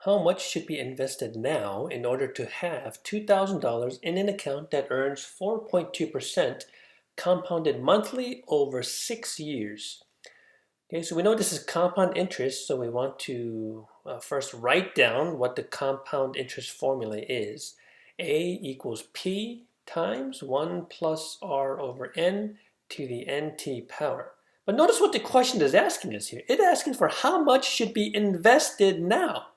How much should be invested now in order to have $2,000 in an account that earns 4.2% compounded monthly over 6 years? Okay, so we know this is compound interest, so we want to first write down what the compound interest formula is. A equals P times 1 plus R over N to the NT power. But notice what the question is asking us here. It's asking for how much should be invested now.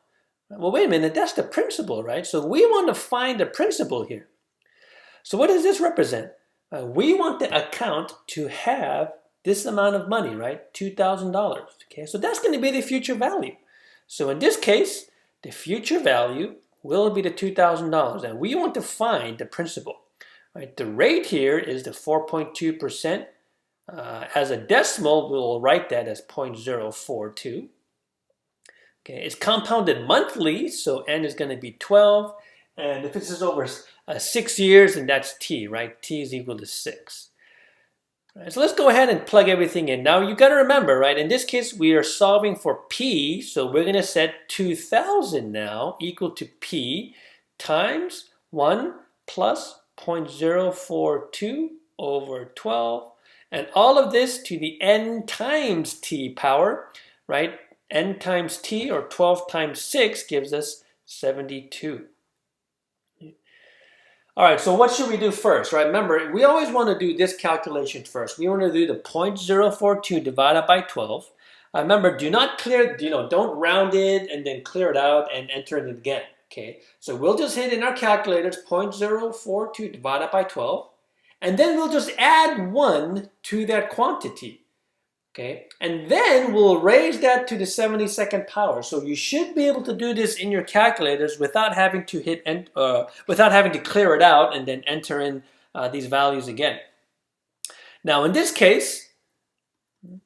Well, wait a minute, that's the principal, right? So we want to find the principal here. So what does this represent? We want the account to have this amount of money, right? $2,000, okay? So that's going to be the future value. So in this case, the future value will be the $2,000, and we want to find the principal, right? The rate here is the 4.2%. As a decimal, we'll write that as 0.042. Okay, it's compounded monthly, so n is going to be 12. And if this is over 6 years, then that's t, right? T is equal to 6. All right, so let's go ahead and plug everything in. Now, you got to remember, right? In this case, we are solving for p, so we're going to set 2,000 now equal to p times 1 plus 0.042 over 12. And all of this to the n times t power, right? N times t, or 12 times 6, gives us 72. All right, so what should we do first, right? Remember, we always want to do this calculation first. We want to do the 0.042 divided by 12. Remember, do not clear, don't round it and then clear it out and enter it again, okay? So we'll just hit in our calculators 0.042 divided by 12, and then we'll just add 1 to that quantity. Okay, and then we'll raise that to the 72nd power. So you should be able to do this in your calculators without having to without having to clear it out and then enter in these values again. Now in this case,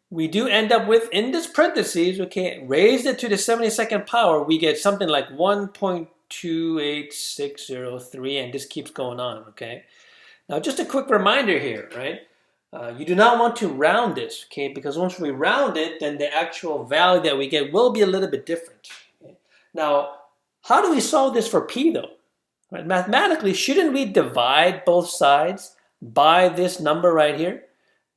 we do end up with, in this parentheses, okay, raise it to the 72nd power, we get something like 1.28603, and this keeps going on, okay? Now just a quick reminder here, right? You do not want to round this, okay? Because once we round it, then the actual value that we get will be a little bit different. Okay? Now, how do we solve this for p, though? Right? Mathematically, shouldn't we divide both sides by this number right here?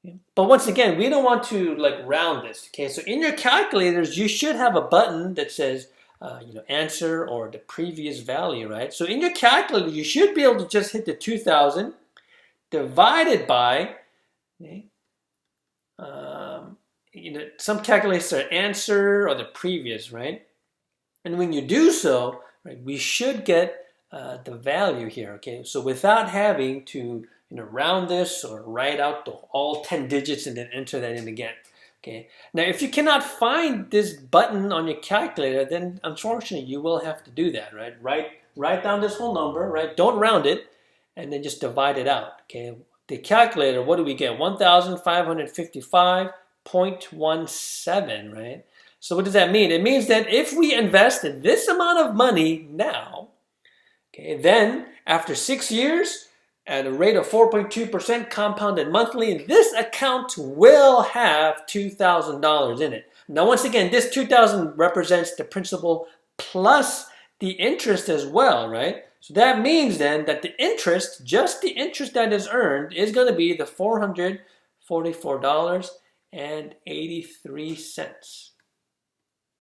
Okay? But once again, we don't want to round this, okay? So in your calculators, you should have a button that says, answer or the previous value, right? So in your calculator, you should be able to just hit the 2,000 divided by, okay. Some calculators are answer or the previous, right? And when you do so, right, we should get the value here, okay? So without having to round this or write out all 10 digits and then enter that in again, okay? Now, if you cannot find this button on your calculator, then unfortunately you will have to do that, right? Write down this whole number, right? Don't round it, and then just divide it out, okay? The calculator, what do we get? 1,555.17, right? So what does that mean? It means that if we invested this amount of money now, okay, then after 6 years, at a rate of 4.2% compounded monthly, this account will have $2,000 in it. Now, once again, this $2,000 represents the principal plus the interest as well, right? So that means then that the interest, just the interest that is earned, is going to be the $444.83.